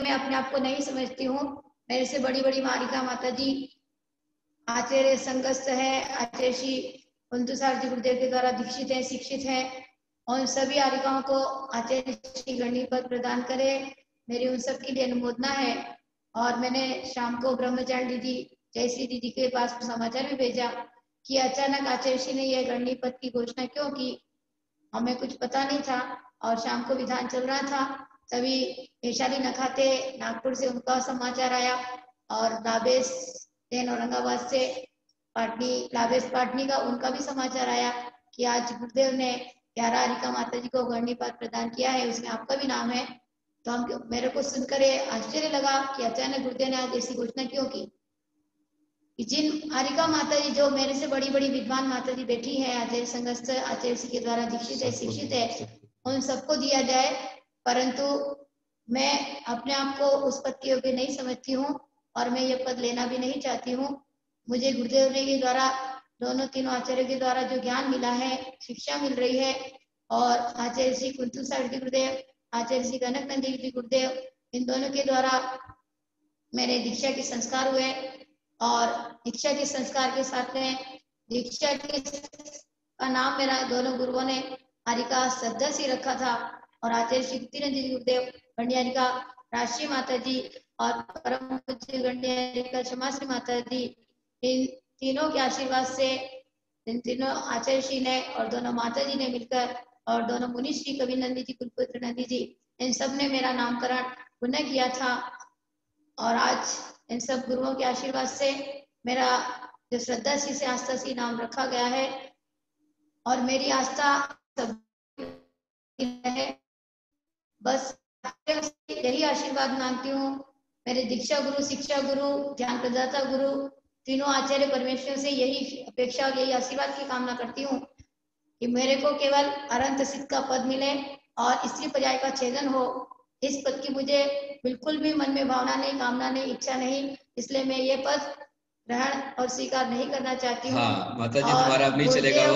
मैं अपने आप को नहीं समझती हूँ। मेरे से बड़ी बड़ी मारिका माता जी आचार्य संगस्थ है, आचार्य श्री कुंतुसार जी गुरुदेव के द्वारा दीक्षित है, शिक्षित है। और सभी आरिकाओं को आचार्य श्री गणनी पद प्रदान करे, मेरी उन सब के लिए अनुमोदना है। और मैंने शाम को ब्रह्मचारी दीदी जयश्री दीदी के पास समाचार भी भेजा कि अचानक आचार्य श्री ने यह गणनी पद की घोषणा क्यों की, हमें कुछ पता नहीं था। और शाम को विधान चल रहा था, तभी वैशाली नखाते नागपुर से उनका समाचार आया, और लाभेश जैन औरंगाबाद से पाटनी, लाभेश पाटनी का उनका भी समाचार आया कि आज गुरुदेव ने 11 आरिका माता जी को गणनी पद प्रदान किया है, उसमें आपका भी नाम है। तो हम, मेरे को सुनकर आश्चर्य लगा कि अचानक गुरुदेव ने आज ऐसी घोषणा क्यों की। जिन आरिका माता जी जो मेरे से बड़ी बड़ी विद्वान माता जी बैठी है, आचार्य संगस्थ आचार्य श्री के द्वारा दीक्षित है, शिक्षित है, उन सबको दिया जाए। परंतु मैं अपने आप को उस पद के योग्य नहीं समझती हूँ और मैं ये पद लेना भी नहीं चाहती हूँ। मुझे गुरुदेव जी के द्वारा, दोनों तीनों आचार्य के द्वारा जो ज्ञान मिला है, शिक्षा मिल रही है, और आचार्य श्री कुंतुसार जी गुरुदेव, आचार्य श्री कनकनंदी जी गुरुदेव, इन दोनों के द्वारा मेरे दीक्षा के संस्कार हुए। और दीक्षा के संस्कार के साथ में दीक्षा के का नाम मेरा दोनों गुरुओं ने आरिका श्रद्धा से रखा था। और आचार्य श्री तीरंजी गुरुदेव गंडियारिका राष्ट्रीय माता जी और परम पूज्य गंडियारिका क्षमाश्री माता जी, इन तीनों के आशीर्वाद से, इन तीनों आचार्य श्री ने और दोनों माता जी ने मिलकर, और दोनों मुनि श्री कवि नंदी जी, कुलपुत्र नंदी जी, इन सब ने मेरा नामकरण पुनः किया था। और आज इन सब गुरुओं के आशीर्वाद से मेरा जो श्रद्धा सी से आस्था सी नाम रखा गया है, और मेरी आस्था सब है। बस यही आशीर्वाद मांगती हूँ। मेरे दीक्षा गुरु, शिक्षा गुरु, ज्ञान प्रदाता गुरु, तीनों आचार्य परमेश्वर से यही अपेक्षा और यही आशीर्वाद की कामना करती हूँ कि मेरे को केवल अनंत सिद्ध का पद मिले और स्त्री पर्याय का छेदन हो। इस पद की मुझे बिल्कुल भी मन में भावना नहीं, कामना नहीं, इच्छा नहीं, इसलिए मैं ये पद ग्रहण और स्वीकार नहीं करना चाहती हूँ। हाँ माता जी, तुम्हारा अब नहीं चलेगा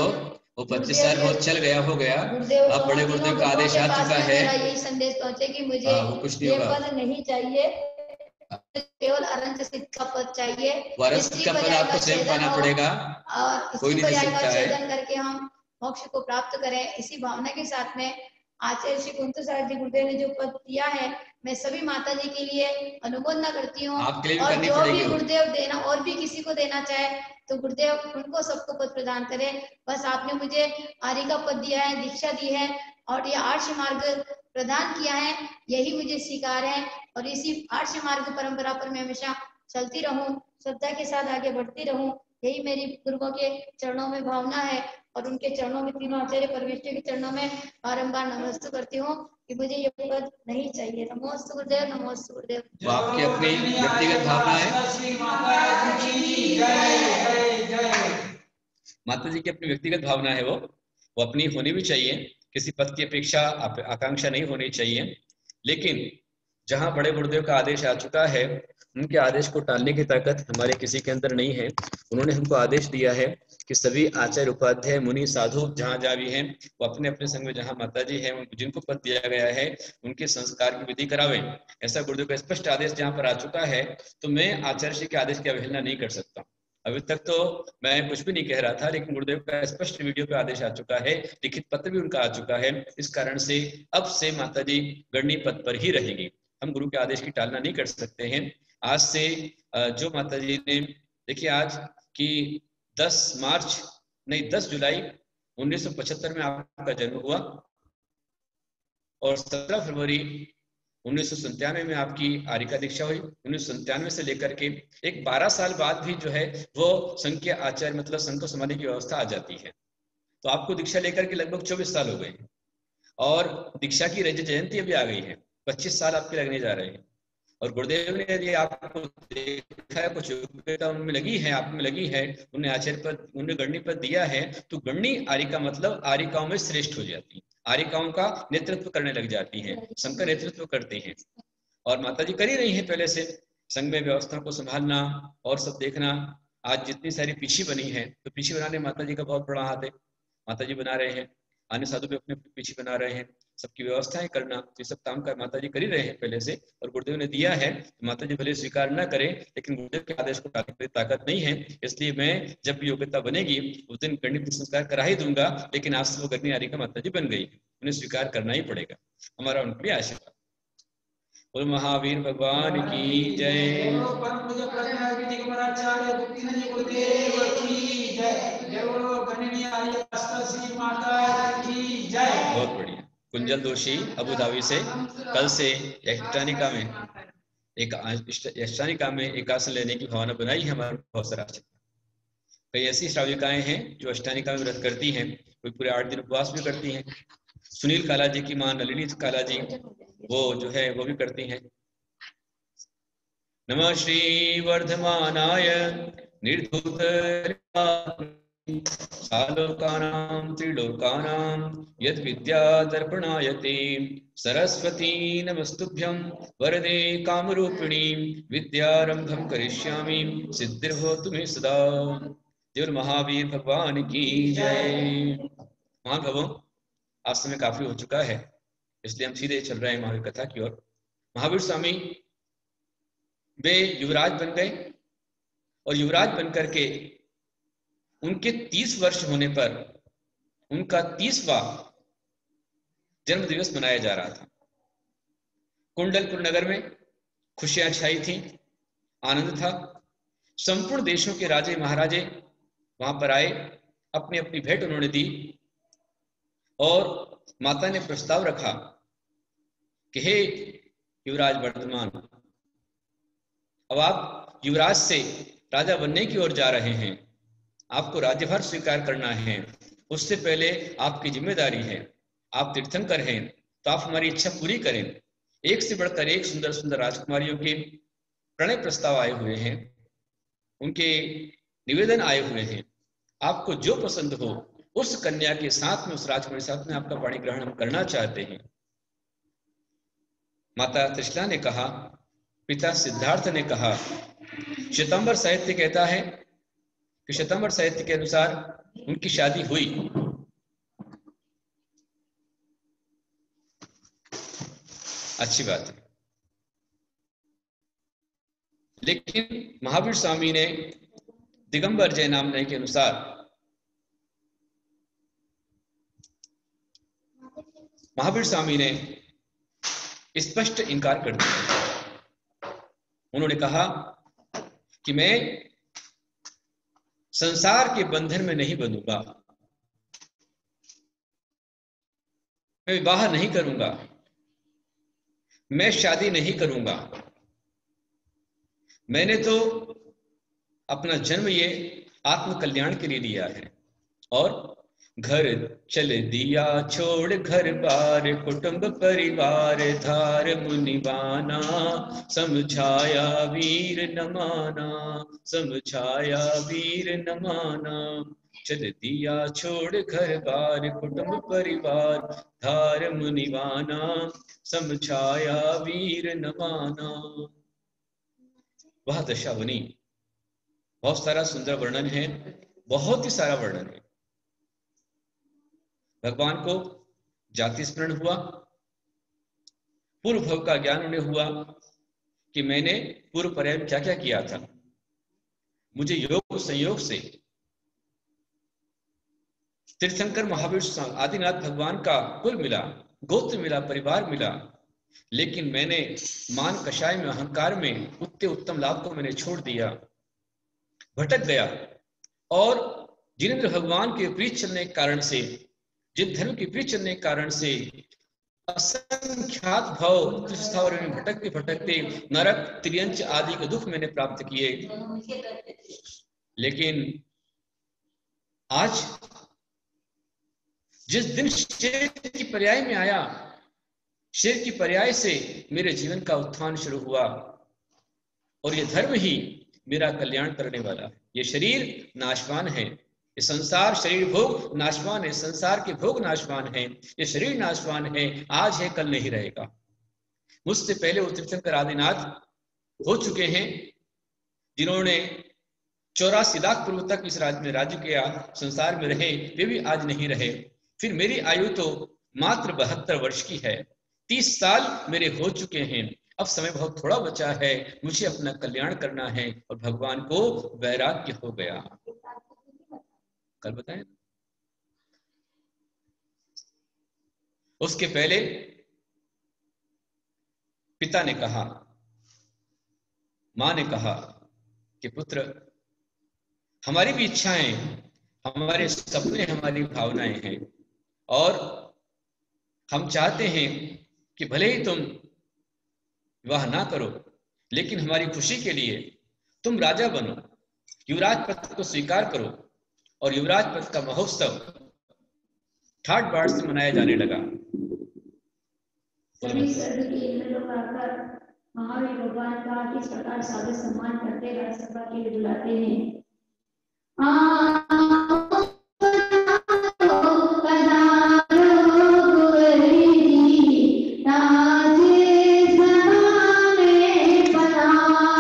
वो 25 साल बहुत चल गया, हो गया। अब बड़े गुरुदेव का आदेश आ चुका है। मेरा यही संदेश पहुंचे कि मुझे ये पद नहीं चाहिए, केवल अनंत सिद्ध का पद चाहिए। अनंत का पद आपको स्वयं पाना पड़ेगा, और कोई नहीं दे सकता है। छेदन करके हम मोक्ष को प्राप्त करें, इसी भावना के साथ में आचार्य श्री कुंतुसार जी गुरुदेव ने जो पद दिया है, मैं सभी माता जी के लिए अनुमोदना करती हूँ। और जो भी गुरुदेव देना और भी किसी को देना चाहे तो गुरुदेव उनको सबको पद प्रदान करे। बस आपने मुझे आरिका पद दिया है, दीक्षा दी है और ये आर्ष मार्ग प्रदान किया है, यही मुझे स्वीकार है। और इसी आर्ष मार्ग परंपरा पर मैं हमेशा चलती रहूं, श्रद्धा के साथ आगे बढ़ती रहूं, यही मेरी गुरुओं के चरणों में भावना है। और उनके चरणों में, तीनों आचार्य परमेश्वर के चरणों में बारंबार नमस्ते करती हूँ कि मुझे ये पद नहीं चाहिए। नमोस्तु गुरुदेव, नमोस्तु गुरुदेव। आपकी अपनी व्यक्तिगत भावना है, माता जी की अपनी व्यक्तिगत भावना है, वो अपनी होनी भी चाहिए, किसी पद की अपेक्षा आकांक्षा नहीं होनी चाहिए। लेकिन जहां बड़े गुरुदेव का आदेश आ चुका है, उनके आदेश को टालने की ताकत हमारे किसी के अंदर नहीं है। उन्होंने हमको आदेश दिया है कि सभी आचार्य, उपाध्याय, मुनि, साधु जहां भी हैं, वो अपने अपने संग में जहां माता जी हैं, जिनको पद दिया गया है, उनके संस्कार की विधि करावें। ऐसा गुरुदेव का स्पष्ट आदेश जहां पर आ चुका है, तो मैं आचार्य श्री के आदेश की अवहेलना नहीं कर सकता। अभी तक तो मैं कुछ भी नहीं कह रहा था, लेकिन गुरुदेव का स्पष्ट वीडियो पे आदेश आ चुका है, लिखित पत्र भी उनका आ चुका है। इस कारण से अब से माता जी गणनी पद पर ही रहेगी, हम गुरु के आदेश की टालना नहीं कर सकते हैं। आज से जो माता जी ने, देखिए आज की 10 जुलाई 1975 में आपका जन्म हुआ और 17 फरवरी 1997 में आपकी आरिका दीक्षा हुई। 1997 से लेकर के एक 12 साल बाद भी जो है वो संघ के आचार्य, मतलब संघ को संभालने की व्यवस्था आ जाती है। तो आपको दीक्षा लेकर के लगभग 24 साल हो गए और दीक्षा की रजत जयंती अभी आ गई है, 25 साल आपके लगने जा रहे हैं। और गुरुदेव ने यदि आपको देखा है, कुछ योग्यता उनमें लगी है, आप में लगी है, उन्हें आचार्य पद, उन्हें गणनी पद दिया है, तो गणनी आरिका मतलब आरिकाओं में श्रेष्ठ हो जाती है, आरिकाओं का नेतृत्व करने लग जाती है, संघ का नेतृत्व करते हैं। और माता जी कर ही रही है पहले से, संघ में व्यवस्था को संभालना और सब देखना। आज जितनी सारी पीछी बनी है, तो पीछी बनाने माता जी का बहुत बड़ा हाथ है, माता जी बना रहे हैं। अन्य साधु भी अपने पीछे बना रहे हैं, सबकी व्यवस्थाएं करना, ये सब काम का माता जी कर ही रहे हैं पहले से, और गुरुदेव ने दिया है। माता जी भले स्वीकार न करें, लेकिन गुरुदेव के आदेश को टालने की ताकत नहीं है। इसलिए मैं जब भी योग्यता बनेगी उस दिन गणित संस्कार करा ही दूंगा, लेकिन आज से वो गर्मी आर्य का माता जी बन गई, उन्हें स्वीकार करना ही पड़ेगा। हमारा उनके लिए आशीर्वाद। बोल महावीर भगवान की जय। बहुत बढ़िया। कुंजल दोषी अबू धाबी से कल से यक्षानिका में एक आसन लेने की भावना बनाई है हमारे बहुत सारा। कई ऐसी श्राविकाएं हैं जो अष्टानिका में व्रत करती हैं, कोई पूरे 8 दिन उपवास भी करती हैं। सुनील काला जी की मां नलिनी काला जी वो जो है वो भी करती हैं। नमः श्री वर्धमानाय निर्धूत सालोकानां त्रिलोकानां यद विद्या दर्पणायते सरस्वती नमस्तुभ्यं वरदे कामरूपिणी विद्यारंभं करिष्यामि सिद्धिर्भवतु मे सदा। देव महावीर भगवान की जय। महाभवों, आज समय काफी हो चुका है, इसलिए हम सीधे चल रहे हैं महावीर कथा की ओर। महावीर स्वामी वे युवराज बन गए और युवराज बनकर के उनके 30 वर्ष होने पर उनका 30वां जन्म दिवस मनाया जा रहा था। कुंडलपुर नगर में खुशियां छाई थी, आनंद था। संपूर्ण देशों के राजे महाराजे वहां पर आए, अपनी अपनी भेंट उन्होंने दी और माता ने प्रस्ताव रखा कि हे युवराज वर्धमान, अब आप युवराज से राजा बनने की ओर जा रहे हैं, आपको राज्यभार स्वीकार करना है। उससे पहले आपकी जिम्मेदारी है, आप तीर्थंकर हैं, तो आप हमारी इच्छा पूरी करें। एक से बढ़कर एक सुंदर सुंदर राजकुमारियों के प्रणय प्रस्ताव आए हुए हैं, उनके निवेदन आए हुए हैं। आपको जो पसंद हो उस कन्या के साथ में, उस राजकुमारी के साथ में आपका पाणी ग्रहण हम करना चाहते हैं। माता त्रिशला ने कहा, पिता सिद्धार्थ ने कहा। श्वेतांबर साहित्य कहता है कि श्वेतांबर साहित्य के अनुसार उनकी शादी हुई। अच्छी बात है, लेकिन महावीर स्वामी ने दिगंबर जयनामने के अनुसार महावीर स्वामी ने स्पष्ट इनकार कर दिया। उन्होंने कहा कि मैं संसार के बंधन में नहीं बंधूंगा, मैं विवाह नहीं करूंगा, मैं शादी नहीं करूंगा। मैंने तो अपना जन्म ये आत्म कल्याण के लिए लिया है। और घर चल दिया छोड़ घर बार, कुटुंब परिवार धार मुनिवाना, समझाया वीर न माना, समझाया वीर न माना। चल दिया छोड़ घर बार, कुटुंब परिवार धार मुनिवाना, समझाया वीर न माना। वह दशा बनी। बहुत सारा सुंदर वर्णन है, बहुत ही सारा वर्णन है। भगवान को जाति स्मरण हुआ, पूर्व भव का ज्ञान उन्हें हुआ कि मैंने पूर्व पर्याय में क्या क्या किया था। मुझे योग संयोग से तीर्थंकर महावीर आदिनाथ भगवान का कुल मिला, गोत्र मिला, परिवार मिला, लेकिन मैंने मान कषाय में, अहंकार में उत्ते उत्तम लाभ को मैंने छोड़ दिया, भटक गया। और जिनेंद्र भगवान के विपरीत चलने के कारण से, जिन धर्म के विपरीत चलने के कारण से असंख्यात भव स्थावर में भटकते भटकते नरक, त्रियंच आदि के दुख मैंने प्राप्त किए। लेकिन आज जिस दिन शेर की पर्याय में आया, शेर की पर्याय से मेरे जीवन का उत्थान शुरू हुआ और ये धर्म ही मेरा कल्याण करने वाला है। ये शरीर नाशवान है, ये संसार शरीर भोग नाशवान है, संसार के भोग नाशवान है, ये शरीर नाशवान है, आज है कल नहीं रहेगा। मुझसे पहले वो तीर्थंकर आदिनाथ हो चुके हैं, जिन्होंने 84 लाख पूर्व तक इस राज्य में राज्य किया, संसार में रहे, वे भी आज नहीं रहे। फिर मेरी आयु तो मात्र 72 वर्ष की है, 30 साल मेरे हो चुके हैं, अब समय बहुत थोड़ा बचा है, मुझे अपना कल्याण करना है। और भगवान को वैराग्य हो गया। कल बताएं। उसके पहले पिता ने कहा, मां ने कहा कि पुत्र, हमारी भी इच्छाएं, हमारे सपने, हमारी भावनाएं हैं, और हम चाहते हैं कि भले ही तुम विवाह ना करो, लेकिन हमारी खुशी के लिए तुम राजा बनो, युवराज पद को स्वीकार करो। और युवराज पद का महोत्सव ठाट बाट से मनाया जाने लगा। सभी सर्व के इंद्र लोग आकर महावीर भगवान का किस प्रकार सादर सम्मान करते राज्यसभा के लिए बुलाते हैं।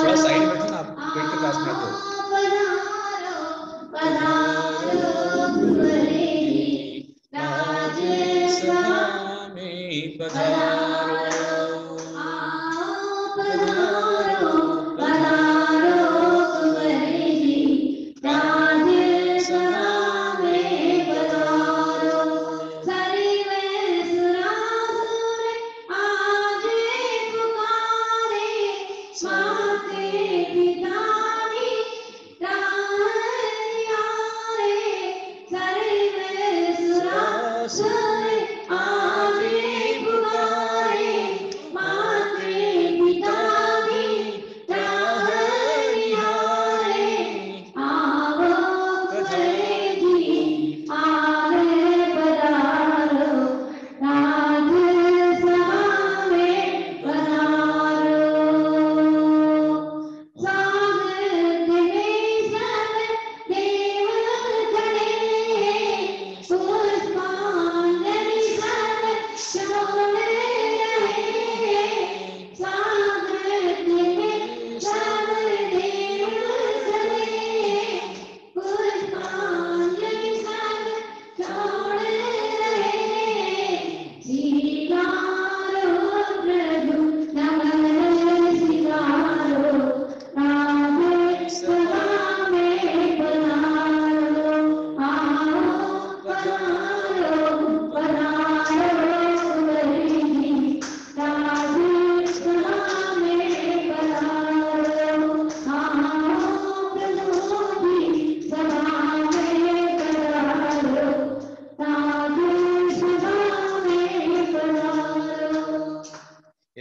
थोड़ा साइड बैठो ना, आप पेड़ के पास में तो।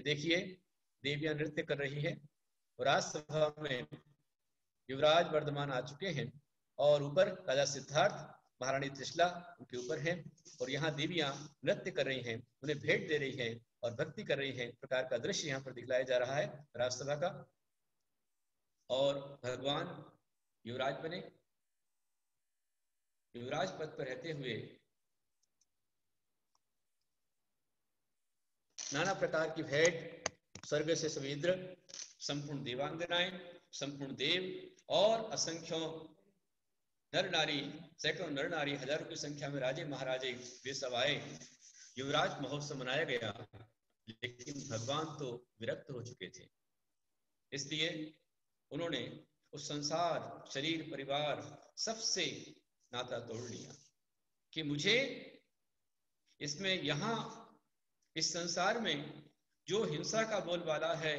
देखिए, देवियां नृत्य कर रही है और राजसभा में युवराज वर्धमान आ चुके हैं और ऊपर राजा सिद्धार्थ, महारानी त्रिशला उनके ऊपर हैं और यहाँ देवियां नृत्य कर रही हैं, उन्हें भेंट दे रही हैं और भक्ति कर रही हैं। प्रकार का दृश्य यहाँ पर दिखलाया जा रहा है राजसभा का। और भगवान युवराज बने, युवराज पद पर रहते हुए नाना प्रकार की भेंट, स्वर्ग से सभी इंद्र, संपूर्ण देवांगनाएं, संपूर्ण देव और असंख्यों नर नारी, सैकड़ों नर नारी, हजारों की संख्या में राजे महाराजे वे सब आए। युवराज महोत्सव मनाया गया, लेकिन भगवान तो विरक्त हो चुके थे, इसलिए उन्होंने उस संसार, शरीर, परिवार सबसे नाता तोड़ लिया कि मुझे इसमें, यहां इस संसार में जो हिंसा का बोलबाला है,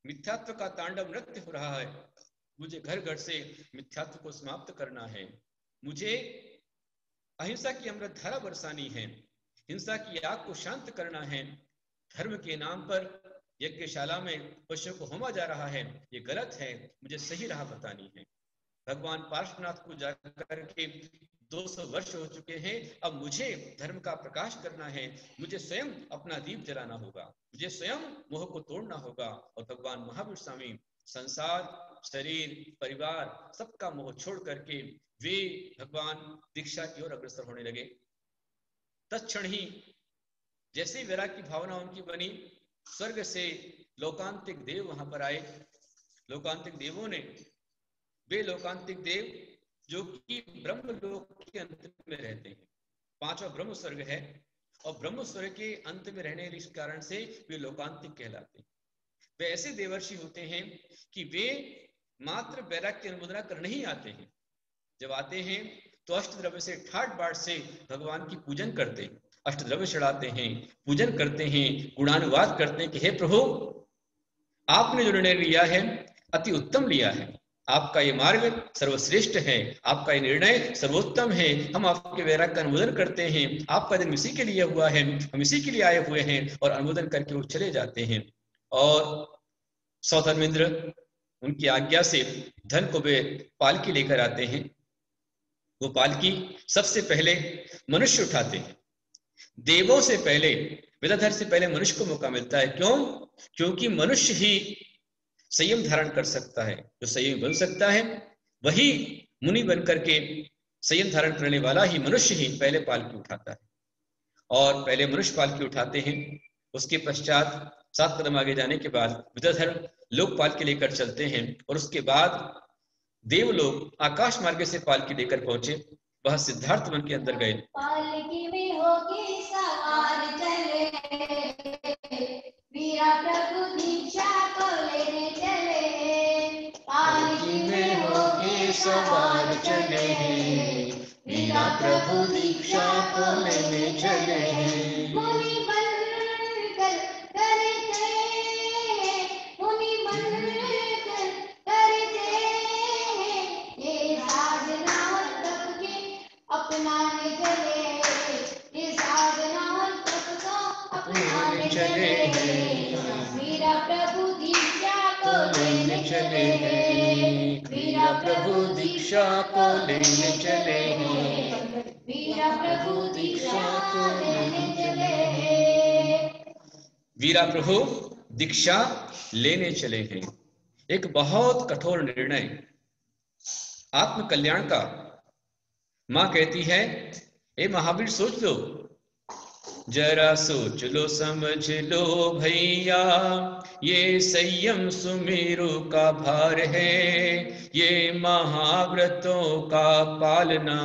मिथ्यात्व का तांडव नृत्य हो रहा है, मुझे घर घर से मिथ्यात्व को समाप्त करना है। मुझे अहिंसा की अमृत धारा बरसानी है, हिंसा की आग को शांत करना है। धर्म के नाम पर यज्ञशाला में पशुओं को होमा जा रहा है, ये गलत है, मुझे सही राह बतानी है। भगवान पार्श्वनाथ को जाकर के 200 वर्ष हो चुके हैं, अब मुझे धर्म का प्रकाश करना है, मुझे स्वयं अपना दीप जलाना होगा, मुझे स्वयं मोह को तोड़ना होगा। और भगवान महावीर स्वामी संसार, शरीर, परिवार सबका मोह छोड़ करके वे भगवान दीक्षा की ओर अग्रसर होने लगे। तत्क्षण ही जैसे वैराग्य की भावना उनकी बनी, स्वर्ग से लोकांतिक देव वहां पर आए। लोकांतिक देवों ने, वे लोकांतिक देव जो कि ब्रह्म लोक के अंत में रहते हैं, 5वां ब्रह्म स्वर्ग है, और ब्रह्म स्वर्ग के अंत में रहने के कारण से वे लोकांतिक कहलाते हैं। वे ऐसे देवर्षि होते हैं कि वे मात्र वैराग्य की अनुमोदना करने ही आते हैं। जब आते हैं तो अष्टद्रव्य से ठाट बाट से भगवान की पूजन करते हैं, अष्टद्रव्य चढ़ाते हैं, पूजन करते हैं, गुणानुवाद करते हैं कि हे प्रभु, आपने जो निर्णय लिया है अति उत्तम लिया है, आपका ये मार्ग सर्वश्रेष्ठ है, आपका ये निर्णय सर्वोत्तम है, हम आपके वैराग्य का अनुमोदन करते हैं, आपका दिन इसी के लिए हुआ है, हम इसी के लिए आए हुए हैं, और अनुमोदन करके वो चले जाते हैं। और सौधर्मेंद्र उनकी आज्ञा से धन को वे पालकी लेकर आते हैं। वो पालकी सबसे पहले मनुष्य उठाते हैं। देवों से पहले, विद्याधर से पहले मनुष्य को मौका मिलता है। क्यों? क्योंकि मनुष्य ही संयम धारण कर सकता है। जो संयम बन सकता है वही मुनि बनकर के संयम धारण करने वाला ही मनुष्य ही पहले पालकी उठाता है। और पहले मनुष्य पालकी उठाते हैं, उसके पश्चात 7 कदम आगे जाने के बाद विद्याधर लोक पालकी लेकर चलते हैं, और उसके बाद देवलोक आकाश मार्ग से पालकी लेकर पहुंचे। वह सिद्धार्थ वन के अंदर गए। पालकी में होके सवार चले, वीरा प्रभु दीक्षा को लेने चले। पालकी में होके सवार चले, वीरा प्रभु दीक्षा को लेने चले। मुनि बनकर करते, मुनि बनकर करते, ये साधना तप के अपनाने चले, ये साधना तप को अपनाने चले। वीरा प्रभु दीक्षा को लेने चले, वीरा प्रभु दीक्षा को लेने चले, वीरा प्रभु दीक्षा को लेने चले। वीरा प्रभु दीक्षा लेने चले हैं। एक बहुत कठोर निर्णय आत्म कल्याण का। मां कहती है, ए महावीर सोच लो, जरा सोच लो, समझ लो भैया, ये संयम सुमेरु का भार है, ये महाव्रतों का पालना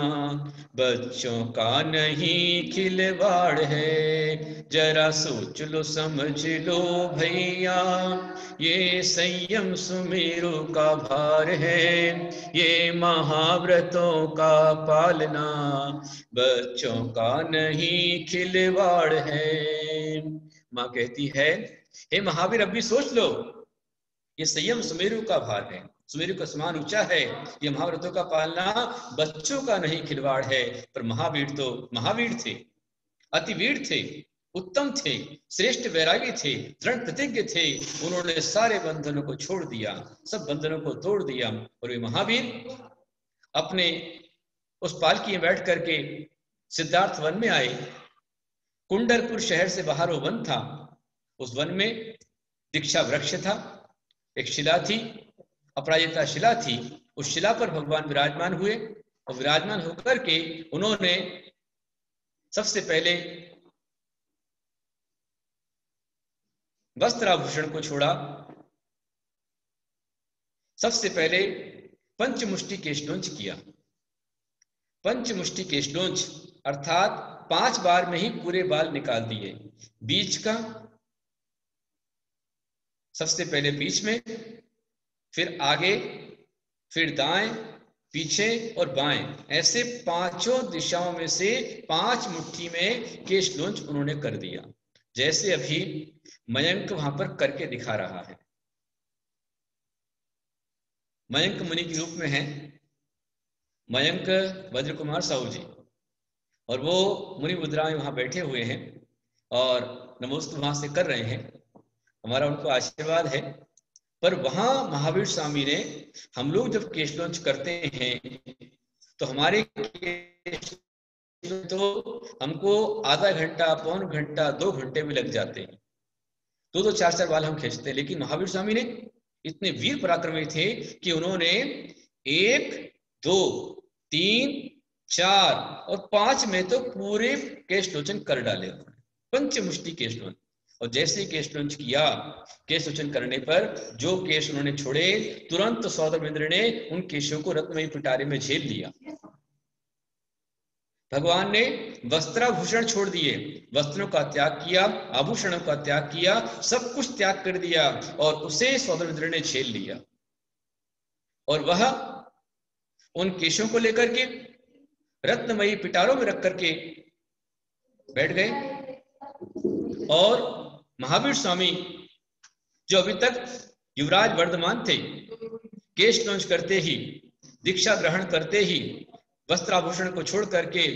बच्चों का नहीं खिलवाड़ है। जरा सोच लो, समझ लो भैया, ये संयम सुमेरु का भार है, ये महाव्रतों का पालना बच्चों का नहीं खिलवाड़ है। मां कहती है, हे महावीर अब भी सोच लो, ये संयम सुमेरु का भार है, सुमेरु का समान ऊंचा है, ये महाव्रतों का पालना बच्चों का नहीं खिलवाड़ है। पर महावीर तो महावीर थे, अतिवीर थे, उत्तम थे, श्रेष्ठ वैरागी थे, दृढ़ प्रतिज्ञ थे। उन्होंने सारे बंधनों को छोड़ दिया, सब बंधनों को तोड़ दिया, और वे महावीर अपने उस पालकी में बैठ करके सिद्धार्थ वन में आए। कुंडलपुर शहर से बाहर वो वन था, उस वन में दीक्षा वृक्ष था, एक शिला थी, अपराजिता शिला थी। उस शिला पर भगवान विराजमान हुए, और विराजमान होकर के उन्होंने सबसे पहले वस्त्राभूषण को छोड़ा, सबसे पहले पंचमुष्टि केशलोंच किया। पंचमुष्टि केशलोंच अर्थात 5 बार में ही पूरे बाल निकाल दिए। बीच का, सबसे पहले बीच में, फिर आगे, फिर दाएं, पीछे और बाएं, ऐसे 5 दिशाओं में से 5 मुट्ठी में केशलोंच उन्होंने कर दिया, जैसे अभी मयंक वहां पर करके दिखा रहा है। मयंक मुनि के रूप में है, मयंक वज्र कुमार साहू जी, और वो मुनि मुद्रा में वहां बैठे हुए हैं और नमोस्तु वहां से कर रहे हैं। हमारा उनको आशीर्वाद है। पर वहां महावीर स्वामी ने, हम लोग जब केशलोंच करते हैं तो हमारे तो हमको आधा घंटा, पौन घंटा, 2 घंटे भी लग जाते हैं, 2-2, 4-4 बाल हम खींचते हैं। लेकिन महावीर स्वामी ने इतने वीर पराक्रमी थे कि उन्होंने 1, 2, 3, 4 और 5 में तो पूरे केशलोचन कर डाले उन्होंने, पंचमुष्टि केशलोचन। और जैसे केशलोचन किया, केशलोचन करने पर जो केश उन्होंने छोड़े, तुरंत सौदामिंद्र ने उन केशों को रत्नमयी पिटारे में झेल लिया। भगवान ने वस्त्राभूषण छोड़ दिए, वस्त्रों का त्याग किया, आभूषणों का त्याग किया, सब कुछ त्याग कर दिया और उसे सौदामित्र ने झेल लिया। और वह उन केशों को लेकर के रत्नमयी पिटारों में रख करके बैठ गए। और महावीर स्वामी जो अभी तक युवराज वर्धमान थे, केश लॉन्च करते ही, दीक्षा ग्रहण करते ही वस्त्राभूषण को छोड़ करके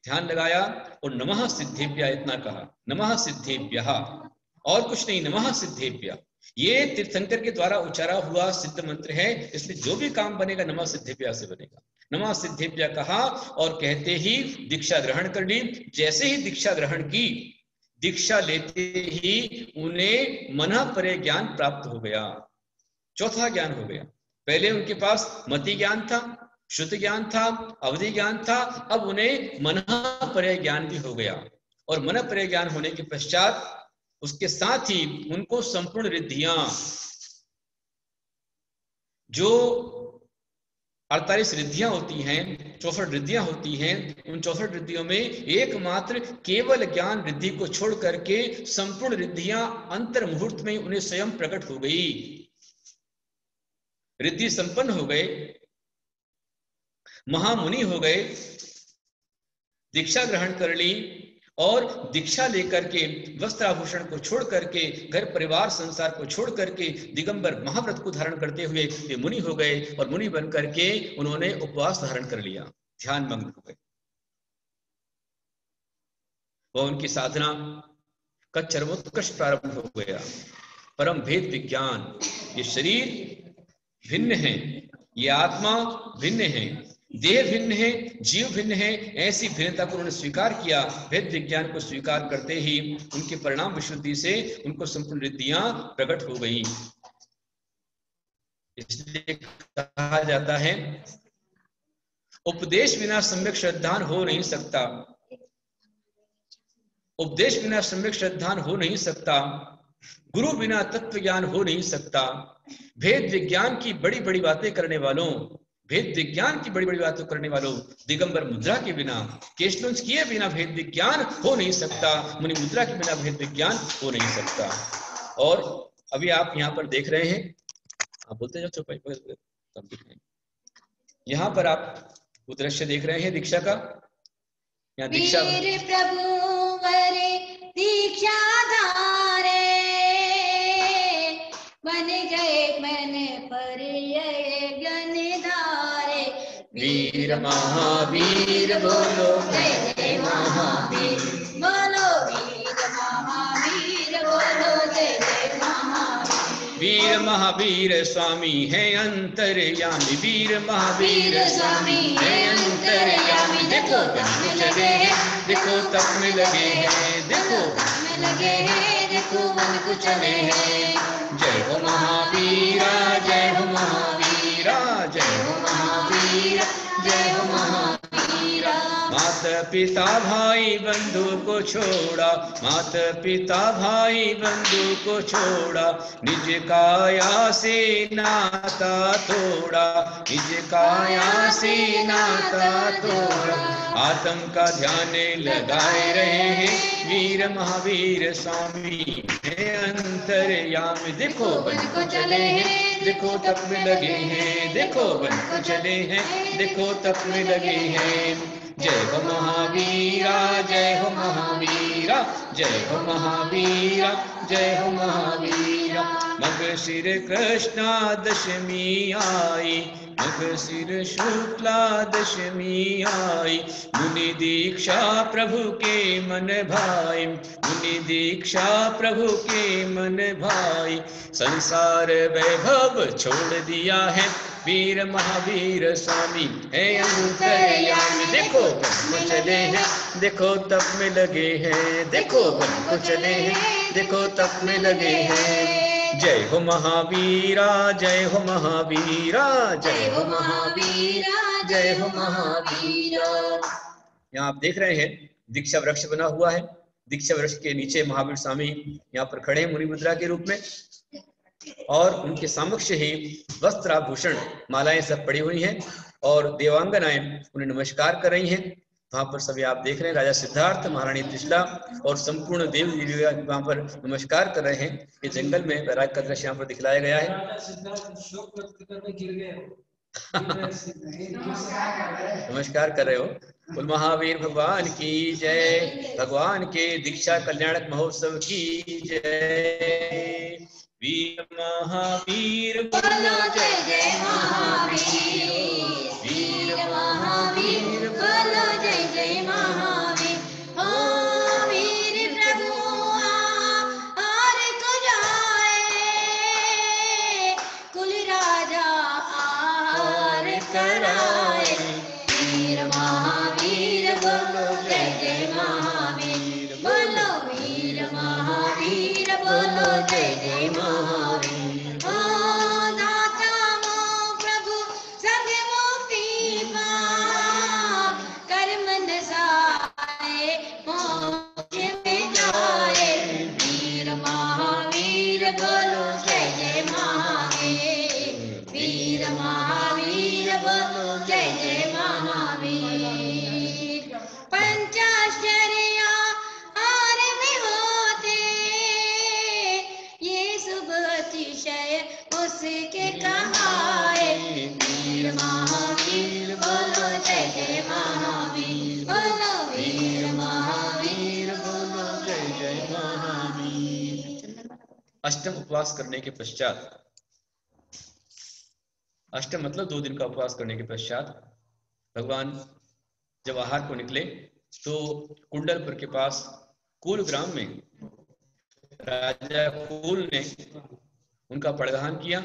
ध्यान लगाया और नमः सिद्धेभ्यः इतना कहा, नमः सिद्धेभ्यः, और कुछ नहीं, नमः सिद्धेभ्यः। ये तीर्थंकर के द्वारा उच्चारा हुआ सिद्ध मंत्र है, इसलिए जो भी काम बनेगा नमः सिद्धेभ्यः से बनेगा। नमः सिद्धेभ्यः कहा और कहते ही दीक्षा ग्रहण कर ली। जैसे ही दीक्षा ग्रहण की, दीक्षा लेते ही उन्हें मनः परे ज्ञान प्राप्त हो गया, चौथा ज्ञान हो गया। पहले उनके पास मति ज्ञान था, श्रुति ज्ञान था, अवधि ज्ञान था, अब उन्हें मनः परे ज्ञान भी हो गया। और मनः परे ज्ञान होने के पश्चात उसके साथ ही उनको संपूर्ण रिद्धियां, जो 48 रिद्धियां होती हैं, 64 रिद्धियां होती हैं, उन 64 रिद्धियों में एकमात्र केवल ज्ञान रिद्धि को छोड़ करके संपूर्ण रिद्धियां अंतर मुहूर्त में उन्हें स्वयं प्रकट हो गई। रिद्धि संपन्न हो गए, महामुनि हो गए, दीक्षा ग्रहण कर ली और दीक्षा लेकर के वस्त्राभूषण को छोड़ करके, घर परिवार संसार को छोड़ करके दिगंबर महाव्रत को धारण करते हुए ये मुनि हो गए। और मुनि बन करके उन्होंने उपवास धारण कर लिया, ध्यान मग्न हो गए। वह उनकी साधना का चरमोत्कर्ष प्रारंभ हो गया। परम भेद विज्ञान, ये शरीर भिन्न है, ये आत्मा भिन्न है, देह भिन्न है, जीव भिन्न है, ऐसी भिन्नता को उन्होंने स्वीकार किया। भेद विज्ञान को स्वीकार करते ही उनके परिणाम विशुद्धि से उनको संपूर्ण रिद्धियां प्रकट हो गई। इसलिए कहा जाता है उपदेश बिना सम्यक श्रद्धान हो नहीं सकता, उपदेश बिना सम्यक श्रद्धान हो नहीं सकता, गुरु बिना तत्व ज्ञान हो नहीं सकता। भेद विज्ञान की बड़ी बड़ी बातें करने वालों, भेद विज्ञान की बड़ी बड़ी बातें करने वालों, दिगंबर मुद्रा के बिना, केशलुंज किए बिना भेद विज्ञान हो नहीं सकता, मुनि मुद्रा के बिना भेद विज्ञान हो नहीं सकता। और अभी आप यहाँ पर देख रहे हैं, आप बोलते जाओ चौपाई पर, तब दिख रहे हैं। यहाँ पर आप वो दृश्य देख रहे हैं दीक्षा का। यहाँ दीक्षा, प्रभु वरे दीक्षा धारे, बन गए मन पर गणधारे। वीर महावीर बोलो जय जय महावीर बोलो, वीर महावीर बोलो, जय जय महावीर। वीर महावीर स्वामी है अंतर्यामी, वीर महावीर स्वामी है अंतर्यामी। देखो तप में लगे हैं, देखो तप में लगे हैं, देखो तप में लगे हैं, देखो मन को चले हैं। जय हो महावीरा, जय हो महावीरा, जय हो महावीरा, जय हो महावीरा। माता पिता भाई बंधु को छोड़ा, माता पिता भाई बंधु को छोड़ा, निज काया से नाता तोड़ा, निज काया से नाता तोड़ा। आत्म का ध्यान लगाए रहे हैं, वीर महावीर स्वामी है अंतर्यामी। देखो बन को चले हैं, देखो तप में लगे हैं, देखो बन को चले हैं, देखो तप में लगे हैं। जय हो महावीरा, जय हो महावीरा, जय हो महावीरा, जय हो महावीरा। मग सिर कृष्णा दशमी आई, मग सिर शुक्ला दशमी आई। मुनि दीक्षा प्रभु के मन भाई, मुनि दीक्षा प्रभु के मन भाई। संसार वैभव छोड़ दिया है, वीर महावीर स्वामी है अंतर्यामी। देखो बन को चले हैं, देखो तप में लगे हैं, देखो बन को चले हैं, देखो तप में लगे हैं। जय हो महावीरा, जय हो महावीरा, जय हो महावीरा, जय हो महावीरा। यहाँ आप देख रहे हैं दीक्षा वृक्ष बना हुआ है, दीक्षा वृक्ष के नीचे महावीर स्वामी यहाँ पर खड़े हैं मुनि मुद्रा के रूप में, और उनके समक्ष ही वस्त्राभूषण मालाएं सब पड़ी हुई हैं और देवांगनाएं उन्हें नमस्कार कर रही हैं। वहां पर सभी आप देख रहे हैं, राजा सिद्धार्थ, महारानी त्रिशला और संपूर्ण देव वहां पर नमस्कार कर रहे हैं। ये जंगल में वैराग का दृश्य यहाँ पर दिखलाया गया है। नमस्कार कर रहे हो। कुल महावीर भगवान की जय, भगवान के दीक्षा कल्याणक महोत्सव की जय। वीर महावीर बोलो जय जय महावीर, वीर महावीर बोलो जय जय महावीर। ओ वीर प्रभु आर को जाए, कुल राजा आर कराए। वीर महावीर बोलो जय जय महावीर, बोलो वीर महावीर बोलो जय जय महावीर। ओ दाता मोह प्रभु संग मुक्ति पाए, कर्म नसाए मोक्ष में जाए। वीर महावीर बोलो जय जय महावीर, वीर महावीर बोलो जय जय महावीर। पंचाश्चर्य आर में होते, ये शुभ अतिशय उसके कहाए। वीर महावीर बोलो जय जय महावीर, बोलो वीर महावीर बोलो जय जय महावीर। अष्टम उपवास करने के पश्चात, अष्टम मतलब 2 दिन का उपवास करने के पश्चात भगवान जब आहार को निकले तो कुंडलपुर के पास कूल ग्राम में राजा कूल ने उनका पड़गाहन किया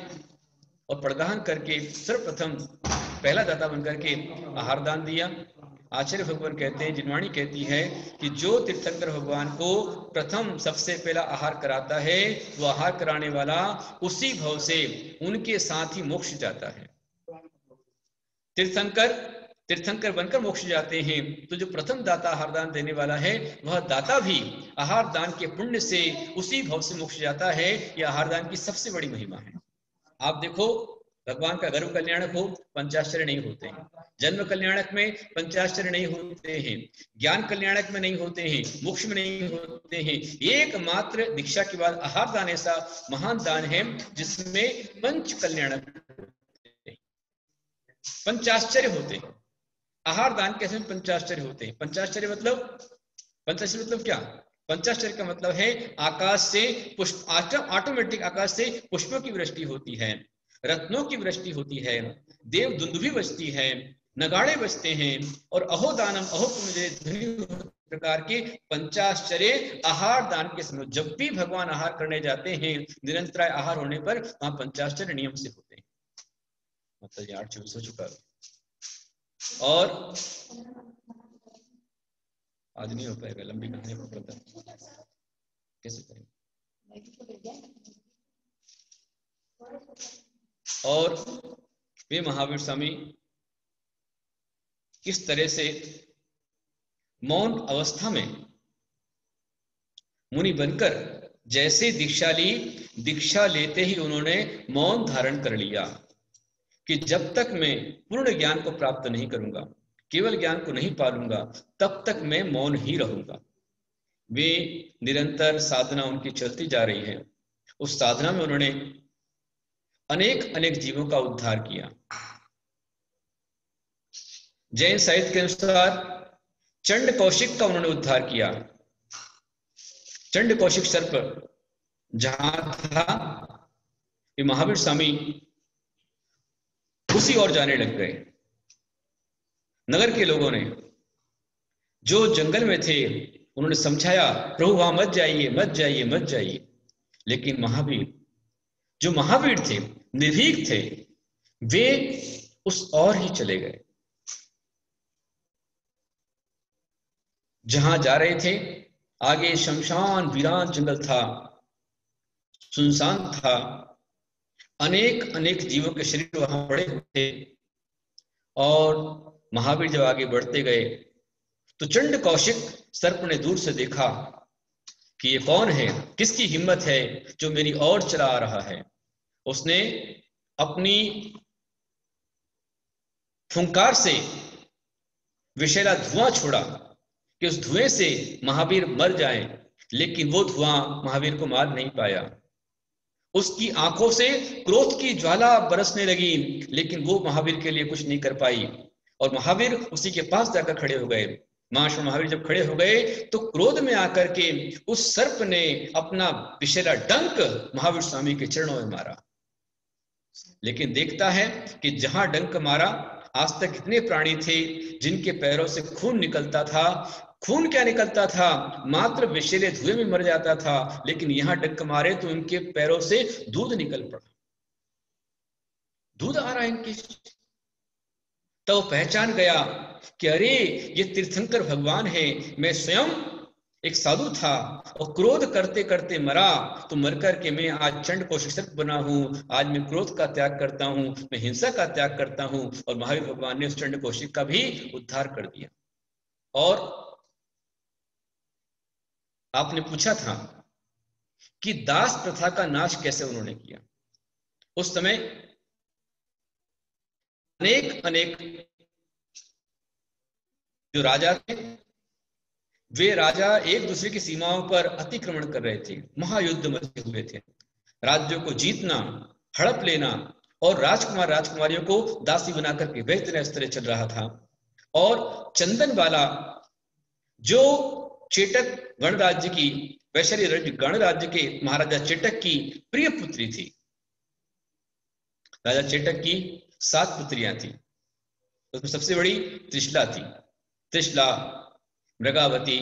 और पड़गाहन करके सर्वप्रथम पहला दाता बनकर के आहार दान दिया। आचार्य भगवान कहते हैं, जिनवाणी कहती है कि जो तीर्थंकर भगवान को प्रथम सबसे पहला आहार कराता है, वो आहार कराने वाला उसी भव से उनके साथ ही मोक्ष जाता है। तीर्थंकर बनकर मोक्ष जाते हैं, तो जो प्रथम दाता आहार दान देने वाला है वह दाता भी आहार दान के पुण्य से उसी भव से मोक्ष जाता है। यह आहार दान की सबसे बड़ी महिमा है। आप देखो, भगवान का गर्भ कल्याणक हो, पंचाश्चर्य नहीं होते हैं। जन्म कल्याणक में पंचाश्चर्य नहीं होते हैं, ज्ञान कल्याणक में नहीं होते हैं, मोक्ष में नहीं होते हैं। एकमात्र दीक्षा के बाद आहार दान ऐसा महान दान है जिसमें पंच कल्याणक, पंचाश्चर्य होते हैं। आहार दान के समय पंचाश्चर्य होते हैं। पंचाश्चर्य मतलब क्या? पंचाश्चर्य का मतलब है आकाश से पुष्प, ऑटोमेटिक आकाश से पुष्पों की वृष्टि होती है, रत्नों की वृष्टि होती है, देव दुंदुभी बजती है, नगाड़े बजते हैं और अहो दानम अहो मुझे ध्वनि प्रकार के पंचाश्चर्य आहार दान के समय, जब भी भगवान आहार करने जाते हैं, निरंतर आहार होने पर वहां पंचाश्चर्य नियम से होते हैं। मतलब 8:24 हो चुका है और आज नहीं हो पाएगा, लंबी कहानी पता कैसे करेंगे। और वे महावीर स्वामी किस तरह से मौन अवस्था में मुनि बनकर जैसे दीक्षा ली, दीक्षा लेते ही उन्होंने मौन धारण कर लिया कि जब तक मैं पूर्ण ज्ञान को प्राप्त नहीं करूंगा, केवल ज्ञान को नहीं पालूंगा, तब तक मैं मौन ही रहूंगा। वे निरंतर साधना उनकी चलती जा रही है। उस साधना में उन्होंने अनेक अनेक जीवों का उद्धार किया। जैन साहित्य के अनुसार चंड कौशिक का उन्होंने उद्धार किया। चंड कौशिक सर्प जहां था, ये महावीर स्वामी उसी ओर जाने लग गए। नगर के लोगों ने, जो जंगल में थे, उन्होंने समझाया प्रभु वहां मत जाइए, मत जाइए, मत जाइए। लेकिन महावीर, जो महावीर थे, निर्भीक थे, वे उस ओर ही चले गए। जहां जा रहे थे आगे शमशान वीरान जंगल था, सुनसान था, अनेक अनेक जीवों के शरीर वहां पड़े थे। और महावीर जब आगे बढ़ते गए तो चंड कौशिक सर्प ने दूर से देखा कि ये कौन है, किसकी हिम्मत है जो मेरी ओर चला आ रहा है। उसने अपनी फुंकार से विषैला धुआं छोड़ा कि उस धुएं से महावीर मर जाएं, लेकिन वो धुआं महावीर को मार नहीं पाया। उसकी आंखों से क्रोध की ज्वाला बरसने लगी, लेकिन वो महावीर के लिए कुछ नहीं कर पाई। और महावीर उसी के पास जाकर खड़े हो गए। महाशय महावीर जब खड़े हो गए तो क्रोध में आकर के उस सर्प ने अपना विषैला डंक महावीर स्वामी के चरणों में मारा। लेकिन देखता है कि जहां डंक मारा, आज तक कितने प्राणी थे जिनके पैरों से खून निकलता था। खून क्या निकलता था, मात्र विषैले धुएं में मर जाता था, लेकिन यहां डंक मारे तो उनके पैरों से दूध निकल पड़ा, दूध आ रहा है इनके। तो पहचान गया कि अरे ये तीर्थंकर भगवान है, मैं स्वयं एक साधु था और क्रोध करते करते मरा, तो मर करके मैं आज चंड कौशिक बना हूं। आज मैं क्रोध का त्याग करता हूं, मैं हिंसा का त्याग करता हूं। और महावीर भगवान ने उस चंड कौशिक का भी उद्धार कर दिया। और आपने पूछा था कि दास प्रथा का नाश कैसे उन्होंने किया। उस समय अनेक अनेक जो राजा थे, वे राजा एक दूसरे की सीमाओं पर अतिक्रमण कर रहे थे, महायुद्ध मचे हुए थे। राज्यों को जीतना, हड़प लेना और राजकुमार राजकुमारियों को दासी बनाकर के बेहतर स्तर चल रहा था। और चंदनबाला जो चेटक गणराज्य की, वैशाली गणराज्य के महाराजा चेटक की प्रिय पुत्री थी। राजा चेटक की 7 पुत्रियां थी, उसमें सबसे बड़ी त्रिशला थी। त्रिशला, मृगावती,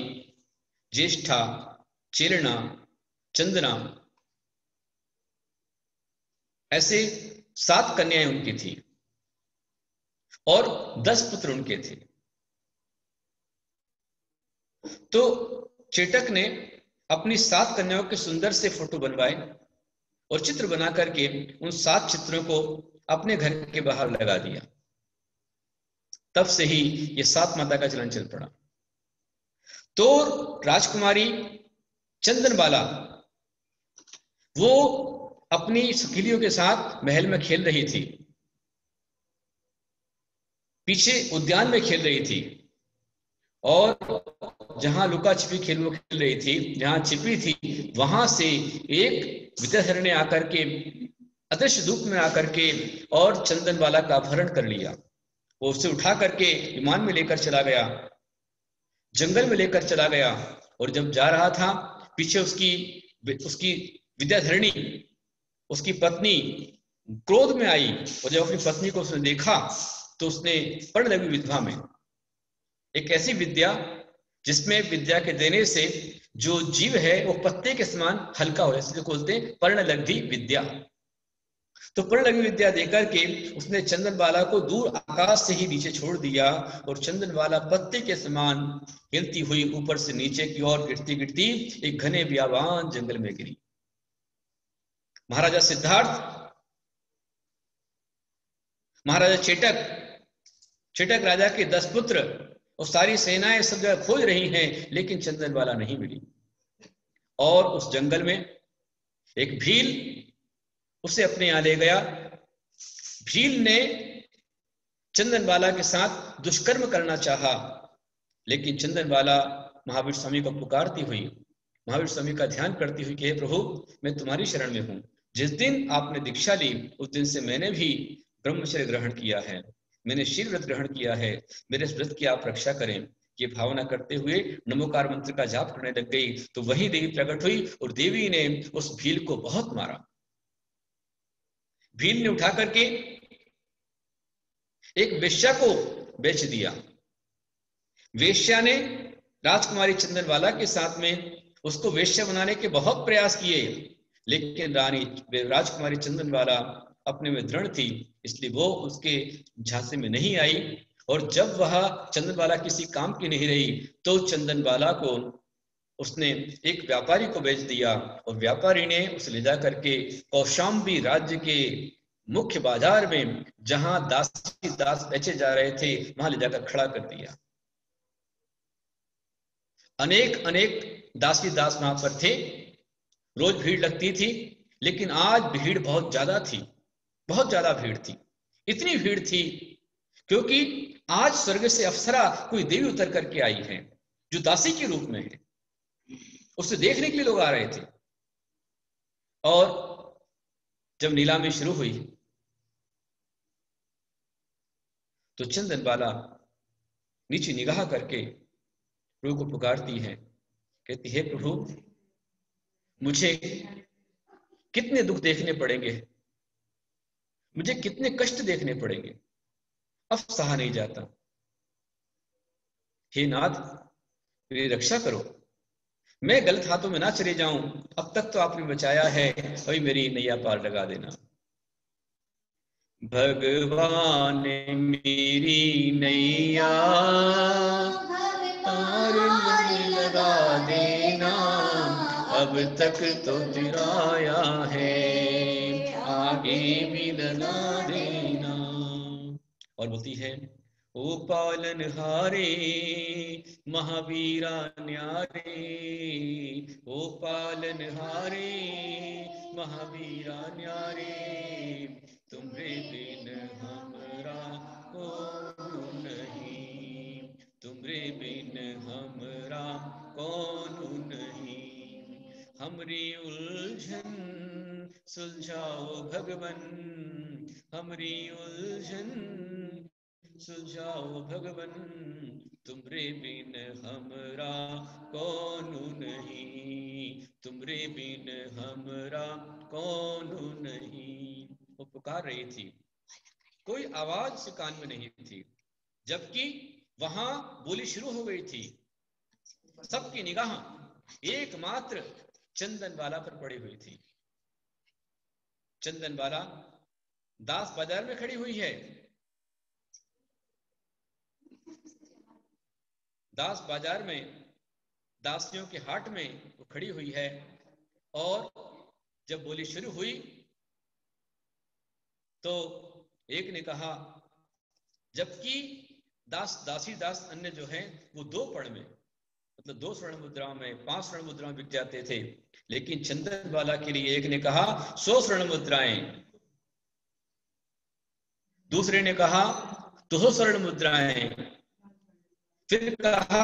ज्येष्ठा, चेरणा, चंदना, ऐसे 7 कन्याएं उनकी थी और 10 पुत्र उनके थे। तो चेटक ने अपनी 7 कन्याओं के सुंदर से फोटो बनवाए और चित्र बना करके उन 7 चित्रों को अपने घर के बाहर लगा दिया। तब से ही ये 7 माता का चलन चल पड़ा। तो राजकुमारी चंदनबाला वो अपनी सखिलियों के साथ महल में खेल रही थी, पीछे उद्यान में खेल रही थी। और जहां लुका छिपी खेल वो खेल रही थी, जहां छिपी थी, वहां से एक विद्याधर ने आकर के अदृश्य रूप में आकर के और चंदनबाला का अपहरण कर लिया। वो उसे उठा करके विमान में लेकर चला गया, जंगल में लेकर चला गया। और जब जा रहा था, पीछे उसकी विद्याधरणी, उसकी पत्नी क्रोध में आई। और जब अपनी पत्नी को उसने देखा तो उसने पढ़ लगी विधवा में, एक ऐसी विद्या जिसमें विद्या के देने से जो जीव है वो पत्ते के समान हल्का हो, इसलिए बोलते हैं पर्ण लग्धि विद्या। तो पर्ण लग्धि विद्या देकर के उसने चंदनबाला को दूर आकाश से ही नीचे छोड़ दिया और चंदनबाला पत्ते के समान हिलती हुई ऊपर से नीचे की ओर गिरती गिरती एक घने बियाबान जंगल में गिरी। महाराजा सिद्धार्थ, महाराजा चेटक राजा के 10 पुत्र और सारी सेनाएं सब जगह खोज रही हैं, लेकिन चंदनबाला नहीं मिली। और उस जंगल में एक भील उसे अपने यहां ले गया। भील ने चंदनबाला के साथ दुष्कर्म करना चाहा, लेकिन चंदनबाला महावीर स्वामी को पुकारती हुई, महावीर स्वामी का ध्यान करती हुई कि हे प्रभु, मैं तुम्हारी शरण में हूं। जिस दिन आपने दीक्षा ली उस दिन से मैंने भी ब्रह्मचर्य ग्रहण किया है, मैंने शील व्रत ग्रहण किया है, मेरे व्रत की आप रक्षा करें। ये भावना करते हुए नमोकार मंत्र का जाप करने लग गई। तो वही देवी प्रकट हुई और देवी ने उस भील को बहुत मारा। भील ने उठा करके एक वेश्या को बेच दिया। वेश्या ने राजकुमारी चंदनबाला के साथ में उसको वेश्या बनाने के बहुत प्रयास किए, लेकिन राजकुमारी चंदनबाला अपने में दृढ़ थी, इसलिए वो उसके झांसे में नहीं आई। और जब वह चंदनबाला किसी काम की नहीं रही तो चंदनबाला को उसने एक व्यापारी को बेच दिया और व्यापारी ने उसे ले जा करके कौशाम्बी राज्य के मुख्य बाजार में, जहां दास बेचे जा रहे थे, वहां ले जाकर खड़ा कर दिया। अनेक दास वहां पर थे, रोज भीड़ लगती थी, लेकिन आज भीड़ बहुत ज्यादा थी, बहुत ज्यादा भीड़ थी। इतनी भीड़ थी क्योंकि आज स्वर्ग से अप्सरा कोई देवी उतर करके आई है जो दासी के रूप में है, उसे देखने के लिए लोग आ रहे थे। और जब नीलामी शुरू हुई तो चंदन बाला नीचे निगाह करके प्रभु को पुकारती है, कहती है प्रभु मुझे कितने दुख देखने पड़ेंगे, मुझे कितने कष्ट देखने पड़ेंगे, अब सहा नहीं जाता। हे नाथ मेरी रक्षा करो, मैं गलत हाथों में ना चले जाऊं, अब तक तो आपने बचाया है, अभी मेरी नैया पार लगा देना। भगवान मेरी नैया पार लगा देना, अब तक तो तिराया है, आगे भी लगा देना। और बोलती है ओ पालन हारे महावीरा न्यारे, ओ पालन हारे महावीरा न्यारे, तुम्हारे बिन हमरा कौन नहीं, तुम्हारे बिन हमरा कौन नहीं, हमरी उलझन सुलझाओ भगवन, हमरी उलझन सुलझाओ भगवन, तुम्हारे बिन हमरा कौन नहीं, तुम्हारे बिन हमरा कौन नहीं। वो पुकार रही थी, कोई आवाज से कान में नहीं थी, जबकि वहां बोली शुरू हो गई थी। सबकी निगाह एकमात्र चंदन बाला पर पड़ी हुई थी। चंदन बाला दास बाजार में खड़ी हुई है, दास बाजार में, दासियों के हाट में वो खड़ी हुई है। और जब बोली शुरू हुई तो एक ने कहा, जबकि दास दासी दास अन्य जो है वो 2 पड़ में, मतलब 2 स्वर्ण मुद्राओं में 5 स्वर्ण मुद्राओं बिक जाते थे, लेकिन चंदन बाला के लिए एक ने कहा 100 स्वर्ण मुद्राएं, दूसरे ने कहा 200 स्वर्ण मुद्राएं, फिर कहा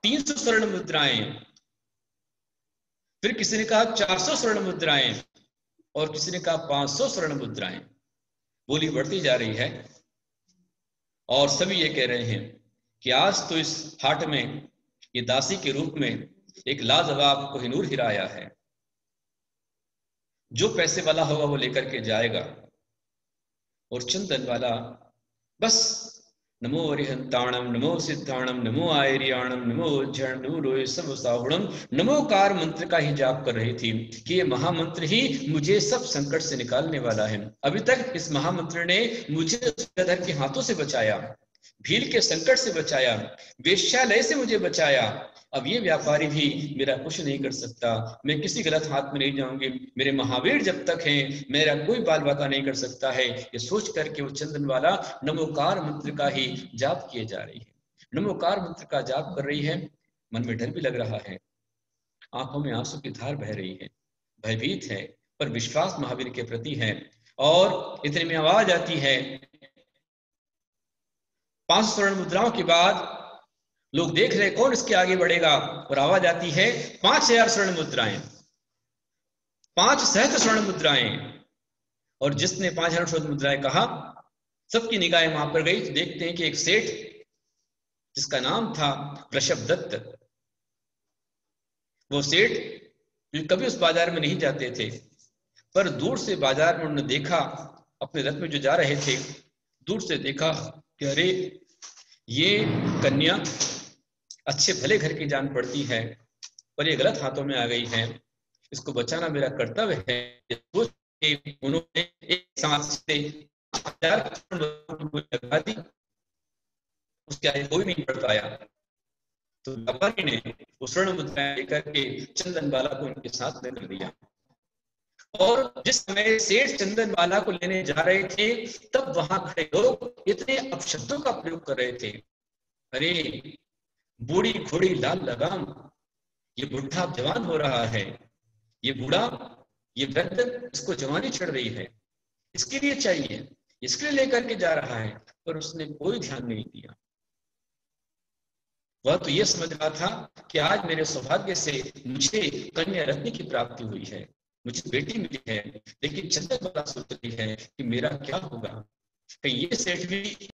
300 स्वर्ण मुद्राएं, फिर किसी ने कहा 400 स्वर्ण मुद्राएं, और किसी ने कहा 500 स्वर्ण मुद्राएं। बोली बढ़ती जा रही है और सभी ये कह रहे हैं कि आज तो इस हाट में ये दासी के रूप में एक लाजवाब कोहिनूर हीरा आया है, जो पैसे वाला होगा वो लेकर के जाएगा। और चंदन वाला बस नमो अरिहंताणम नमो सिद्धाणम नमो आयरियाणम नमो उज्जैन नमो रोय सब साहुणम नमोकार मंत्र का ही जाप कर रही थी कि ये महामंत्र ही मुझे सब संकट से निकालने वाला है। अभी तक इस महामंत्र ने मुझे गदर के हाथों से बचाया, भील के संकट से बचाया, वेश्यालय से मुझे बचाया। अब ये व्यापारी भी मेरा कुछ नहीं कर सकता, मैं किसी गलत हाथ में नहीं जाऊंगी, मेरे महावीर जब तक हैं मेरा कोई बाल बाका नहीं कर सकता है। ये सोच करके वो चंदन वाला नमोकार मंत्र का ही जाप किए जा रही है, नमोकार मंत्र का जाप कर रही है। मन में डर भी लग रहा है, आंखों में आंसू की धार बह रही है, भयभीत है, पर विश्वास महावीर के प्रति है। और इतने में आवाज आती है, 500 स्वर्ण मुद्राओं के बाद लोग देख रहे कौन इसके आगे बढ़ेगा, और आवाज आती है 5000 स्वर्ण मुद्राएं, 5 सहस्त्र स्वर्ण मुद्राएं। और जिसने 5000 स्वर्ण मुद्राएं कहा, सबकी निगाहें वहां पर गई तो देखते हैं कि एक सेठ जिसका नाम था ऋषभ दत्त, वो सेठ कभी उस बाजार में नहीं जाते थे, पर दूर से बाजार में उन्होंने देखा, अपने रथ में जो जा रहे थे, दूर से देखा कि अरे ये कन्या अच्छे भले घर की जान पड़ती है, पर ये गलत हाथों में आ गई है, इसको बचाना मेरा कर्तव्य है। सोच के उन्होंने एक साथ से 5000 लगा दी, उसके आगे कोई नहीं बढ़ पाया। तो व्यापारी ने वो स्वर्ण मुद्राएं लेकर के चंदन बाला को उनके साथ में कर दिया। और जिस समय सेठ चंदन बाला को लेने जा रहे थे, तब वहां खड़े लोग इतने अपशब्दों का प्रयोग कर रहे थे, अरे बूढ़ी घोड़ी लाल लगाम, ये बुढ़ा जवान हो रहा है, ये बूढ़ा, ये वृद्ध, इसको जवानी चढ़ रही है, इसके लिए चाहिए, इसके लिए लेकर के जा रहा है, पर उसने कोई ध्यान नहीं दिया। वह तो ये समझ रहा था कि आज मेरे सौभाग्य से मुझे कन्या रत्न की प्राप्ति हुई है, मुझे बेटी मिली है, लेकिन चंद्रबाला सोच रही है कि मेरा क्या होगा। कहीं ये सेठ भी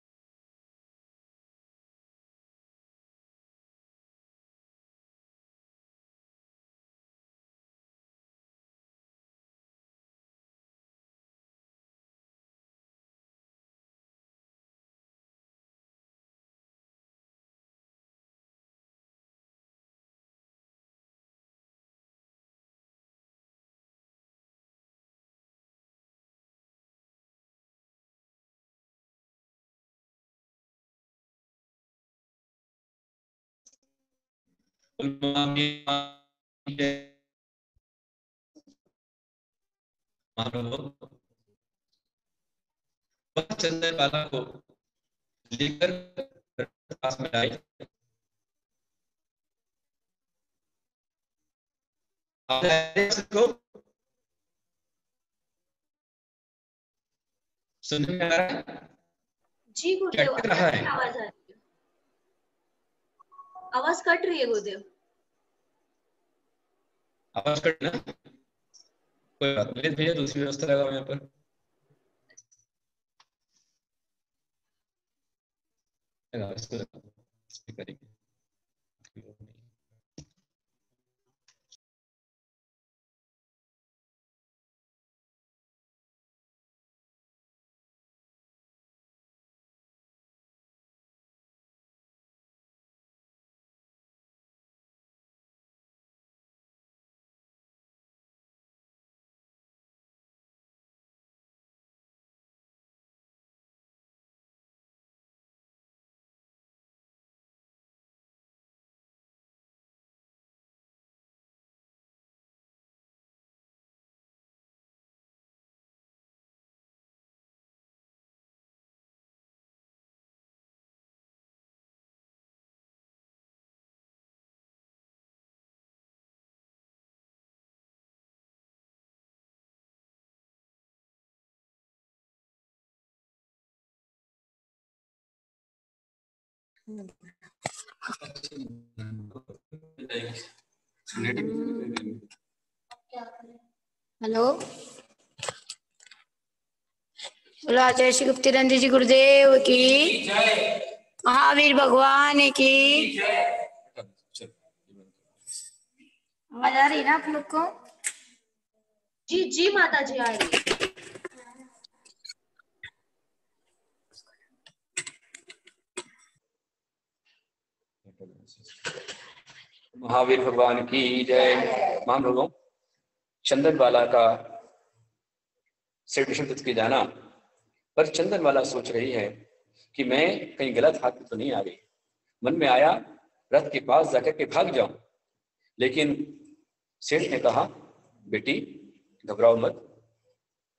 चंद्रबाला को लेकर पास में आई। सुनने में आ रहा है? जी गुरुदेव, क्या रहा है? आवाज आ रही है, आवाज कट रही है गुरुदेव। आवाज कटना, कोई बात नहीं भैया, दूसरी व्यवस्था लगाओ यहाँ पर। इसको करेंगे। हेलो, बोलो आचार्य श्री गुप्तिनंद जी गुरुदेव की, महावीर भगवान की। आवाज आ रही है ना आप लोग को? जी जी माता जी आ रही है। महावीर भगवान की जय। महानुभवों, चंदनबाला का स्टेशन तक के जाना, पर चंदनबाला सोच रही है कि मैं कहीं गलत हाथ में तो नहीं आ गई। मन में आया रथ के पास जाकर के भाग जाऊं, लेकिन सेठ ने कहा, बेटी घबराओ मत,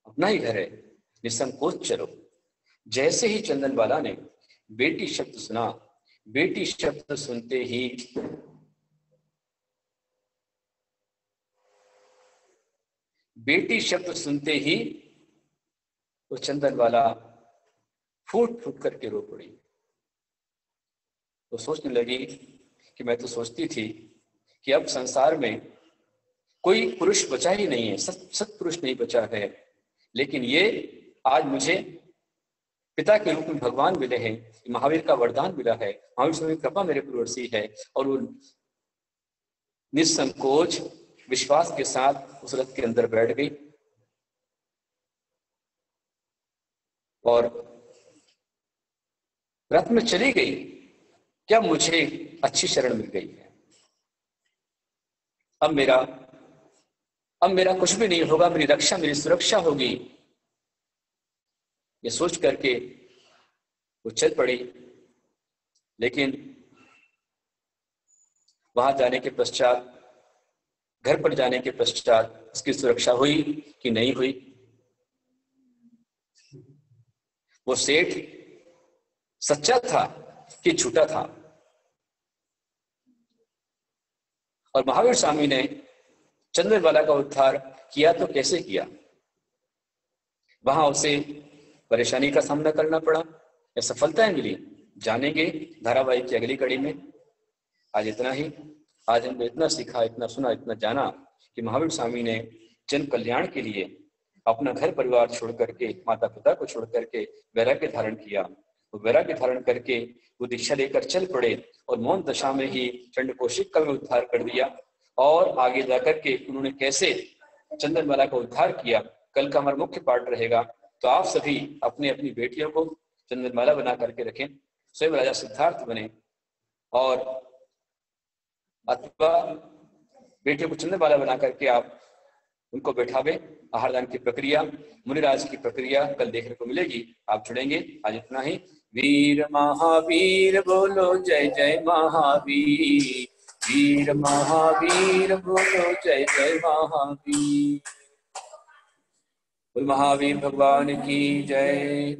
अपना ही घर है, निसंकोच चलो। जैसे ही चंदनबाला ने बेटी शब्द सुना, बेटी शब्द सुनते ही वो चंदनबाला फूट फूट करके रो पड़ी। वो सोचने लगी कि मैं तो सोचती थी कि अब संसार में कोई पुरुष बचा ही नहीं है, सत्पुरुष नहीं बचा है, लेकिन ये आज मुझे पिता के रूप में भगवान मिले हैं, महावीर का वरदान मिला है, महावीर स्वामी कृपा मेरे पर बरसी है। और वो निसंकोच विश्वास के साथ उस रथ के अंदर बैठ गई और रथ में चली गई। क्या मुझे अच्छी शरण मिल गई है, अब मेरा कुछ भी नहीं होगा, मेरी रक्षा, मेरी सुरक्षा होगी, ये सोच करके वो चल पड़ी। लेकिन वहां जाने के पश्चात, घर पर जाने के पश्चात उसकी सुरक्षा हुई कि नहीं हुई? वो सेठ सच्चा था कि झूठा था? और महावीर स्वामी ने चंद्रबाला का उद्धार किया तो कैसे किया? वहां उसे परेशानी का सामना करना पड़ा या सफलताएं मिली, जानेंगे धारावाहिक की अगली कड़ी में। आज इतना ही। आज हमने इतना सीखा, इतना सुना, इतना जाना कि महावीर स्वामी ने जन कल्याण के लिए अपना घर परिवार छोड़ करके, माता पिता को छोड़ करके वैराग्य धारण किया। वो वैराग्य धारण करके वो दीक्षा लेकर चल पड़े और मौन दशा में ही चंडकोशिका में उद्धार कर दिया। और आगे जाकर के उन्होंने कैसे चंदनमाला का उद्धार किया, कल का हमारा मुख्य पाठ रहेगा। तो आप सभी अपने अपनी बेटियों को चंदनमाला बना करके रखें, स्वयं राजा सिद्धार्थ बने, और अथवा बेटियों को चंदनमाला बना करके आप उनको बैठावे। आहार दान की प्रक्रिया, मुनिराज की प्रक्रिया कल देखने को मिलेगी। आप जुड़ेंगे। आज इतना ही। वीर महावीर बोलो जय जय महावीर, वीर महावीर बोलो जय जय महावीर। बोल महावीर भगवान की जय।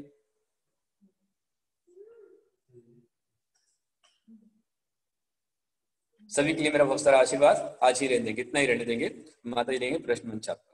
सभी के लिए मेरा बहुत सारा आशीर्वाद। आज ही रहने देंगे, इतना ही रहने देंगे। माता जी देंगे प्रश्न मंच आपको।